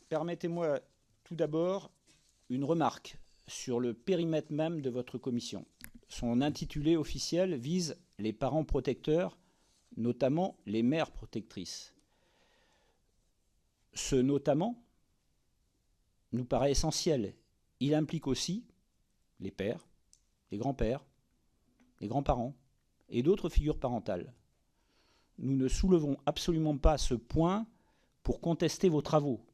Permettez-moi tout d'abord une remarque sur le périmètre même de votre commission. Son intitulé officiel vise les parents protecteurs, notamment les mères protectrices. Ce notamment nous paraît essentiel. Il implique aussi les pères, les grands-pères, les grands-parents et d'autres figures parentales. Nous ne soulevons absolument pas ce point pour contester vos travaux,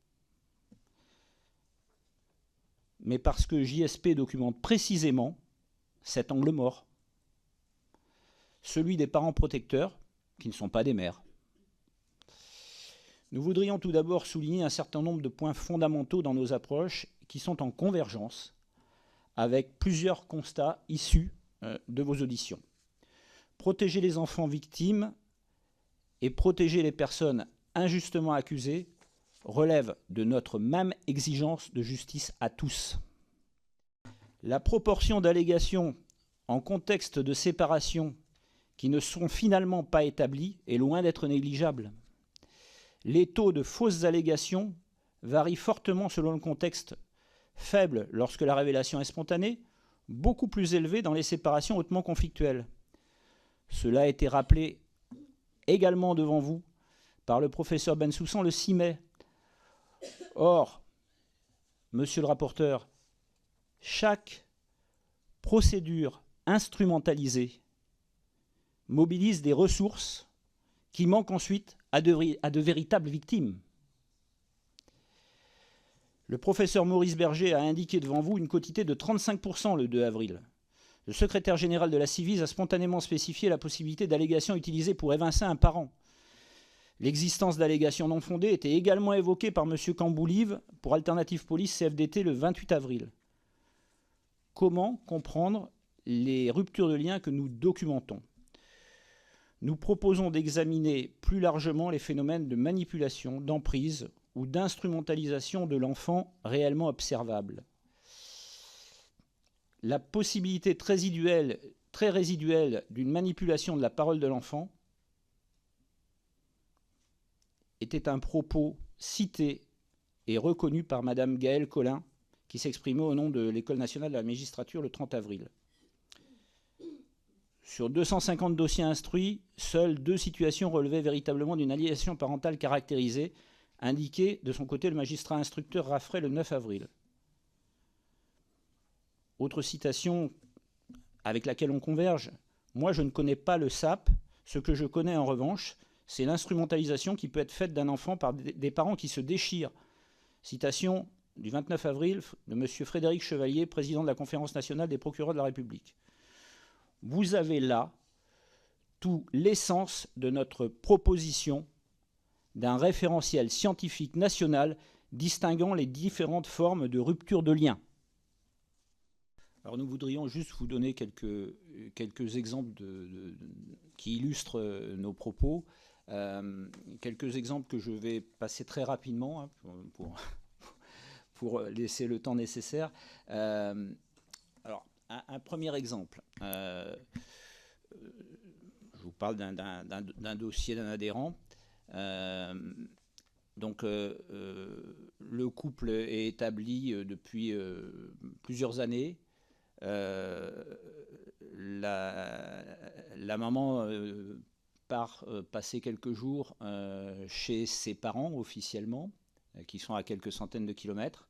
mais parce que JSP documente précisément cet angle mort, celui des parents protecteurs qui ne sont pas des mères. Nous voudrions tout d'abord souligner un certain nombre de points fondamentaux dans nos approches qui sont en convergence avec plusieurs constats issus de vos auditions. Protéger les enfants victimes et protéger les personnes injustement accusées relève de notre même exigence de justice à tous. La proportion d'allégations en contexte de séparation qui ne sont finalement pas établies est loin d'être négligeable. Les taux de fausses allégations varient fortement selon le contexte, faibles lorsque la révélation est spontanée, beaucoup plus élevés dans les séparations hautement conflictuelles. Cela a été rappelé également devant vous par le professeur Bensoussan le 6 mai. Or, monsieur le rapporteur, chaque procédure instrumentalisée mobilise des ressources qui manquent ensuite à de véritables victimes. Le professeur Maurice Berger a indiqué devant vous une quotité de 35% le 2 avril. Le secrétaire général de la Civis a spontanément spécifié la possibilité d'allégations utilisées pour évincer un parent. L'existence d'allégations non fondées était également évoquée par M. Camboulive pour Alternative Police CFDT le 28 avril. Comment comprendre les ruptures de lien que nous documentons ? Nous proposons d'examiner plus largement les phénomènes de manipulation, d'emprise ou d'instrumentalisation de l'enfant réellement observables. La possibilité très résiduelle d'une manipulation de la parole de l'enfant était un propos cité et reconnu par Mme Gaëlle Collin, qui s'exprimait au nom de l'École nationale de la magistrature le 30 avril. Sur 250 dossiers instruits, seules 2 situations relevaient véritablement d'une aliénation parentale caractérisée, indiqué de son côté le magistrat instructeur Raffray le 9 avril. Autre citation avec laquelle on converge, « Moi, je ne connais pas le SAP. Ce que je connais en revanche, c'est l'instrumentalisation qui peut être faite d'un enfant par des parents qui se déchirent. » Citation du 29 avril de M. Frédéric Chevalier, président de la Conférence nationale des procureurs de la République. Vous avez là tout l'essence de notre proposition d'un référentiel scientifique national distinguant les différentes formes de rupture de lien. Alors nous voudrions juste vous donner quelques exemples qui illustrent nos propos. Quelques exemples que je vais passer très rapidement pour laisser le temps nécessaire. Alors, un premier exemple. Je vous parle d'un dossier d'un adhérent. Donc, le couple est établi depuis plusieurs années. La maman part passer quelques jours chez ses parents officiellement, qui sont à quelques centaines de kilomètres.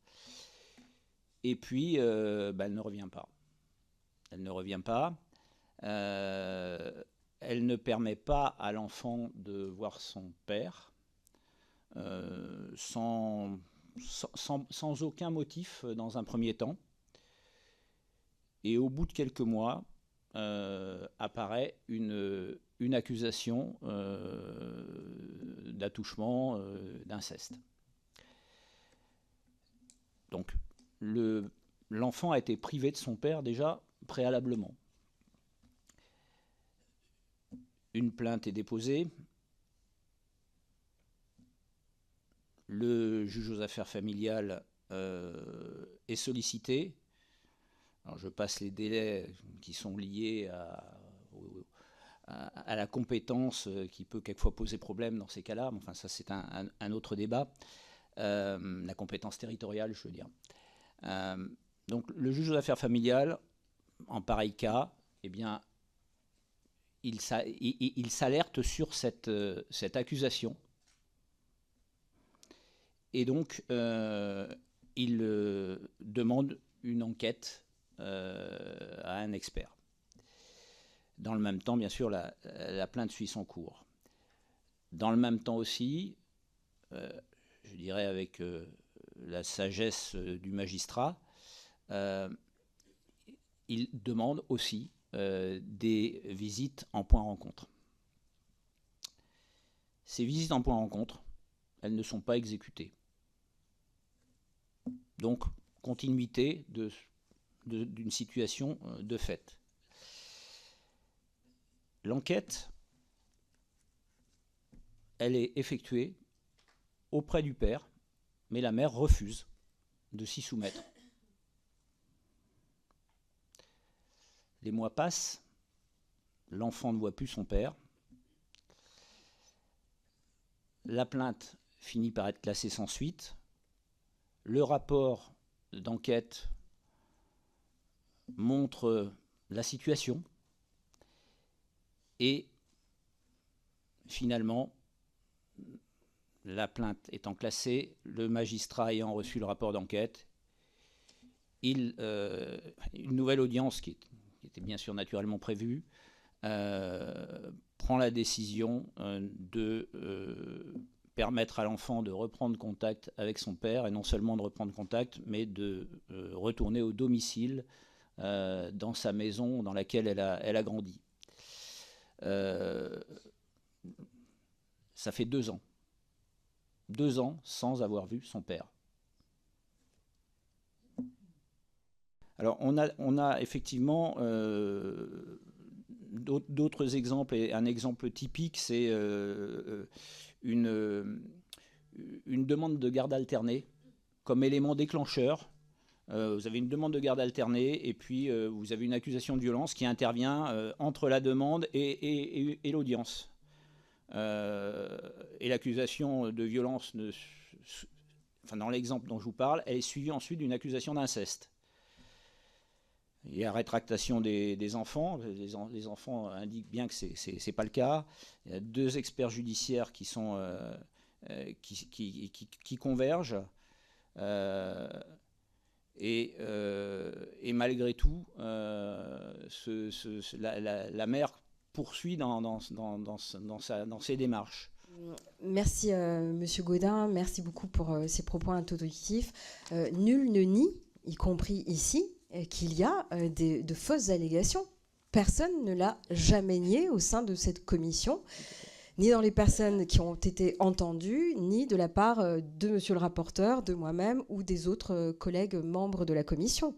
Et puis, elle ne revient pas. Elle ne revient pas. Elle ne permet pas à l'enfant de voir son père sans aucun motif dans un premier temps. Et au bout de quelques mois, apparaît une accusation d'attouchement, d'inceste. Donc, l'enfant a été privé de son père déjà préalablement. Une plainte est déposée. Le juge aux affaires familiales est sollicité. Alors je passe les délais qui sont liés à la compétence qui peut quelquefois poser problème dans ces cas-là. Enfin, ça, c'est un autre débat. la compétence territoriale, je veux dire. Donc le juge aux affaires familiales, en pareil cas, eh bien, il s'alerte sur cette accusation. Et donc, il demande une enquête à un expert. Dans le même temps, bien sûr, la plainte suit son cours. Dans le même temps aussi, je dirais avec la sagesse du magistrat, il demande aussi des visites en point-rencontre. Ces visites en point-rencontre, elles ne sont pas exécutées. Donc, continuité d'une situation de fait. L'enquête, elle est effectuée auprès du père, mais la mère refuse de s'y soumettre. Les mois passent, l'enfant ne voit plus son père. La plainte finit par être classée sans suite. Le rapport d'enquête montre la situation. Et finalement, la plainte étant classée, le magistrat ayant reçu le rapport d'enquête, une nouvelle audience qui était bien sûr naturellement prévue, prend la décision de permettre à l'enfant de reprendre contact avec son père, et non seulement de reprendre contact, mais de retourner au domicile dans sa maison dans laquelle elle a grandi. Ça fait 2 ans. 2 ans sans avoir vu son père. Alors on a effectivement d'autres exemples, et un exemple typique, c'est une demande de garde alternée comme élément déclencheur. Vous avez une demande de garde alternée et puis vous avez une accusation de violence qui intervient entre la demande et l'audience. Et l'accusation de violence, dans l'exemple dont je vous parle, elle est suivie ensuite d'une accusation d'inceste. Il y a rétractation des enfants. Les enfants indiquent bien que c'est pas le cas. Il y a 2 experts judiciaires qui convergent. Et malgré tout, la mère poursuit dans ses démarches. Merci Monsieur Gaudin, merci beaucoup pour ces propos introductifs. Nul ne nie, y compris ici, qu'il y a de fausses allégations. Personne ne l'a jamais nié au sein de cette commission, ni dans les personnes qui ont été entendues, ni de la part de monsieur le rapporteur, de moi-même ou des autres collègues membres de la commission.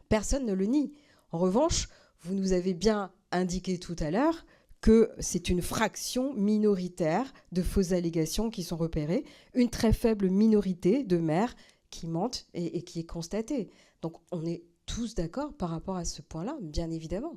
Personne ne le nie. En revanche, vous nous avez bien indiqué tout à l'heure que c'est une fraction minoritaire de fausses allégations qui sont repérées, une très faible minorité de mères qui mentent et qui est constatée. Donc on est tous d'accord par rapport à ce point-là, bien évidemment.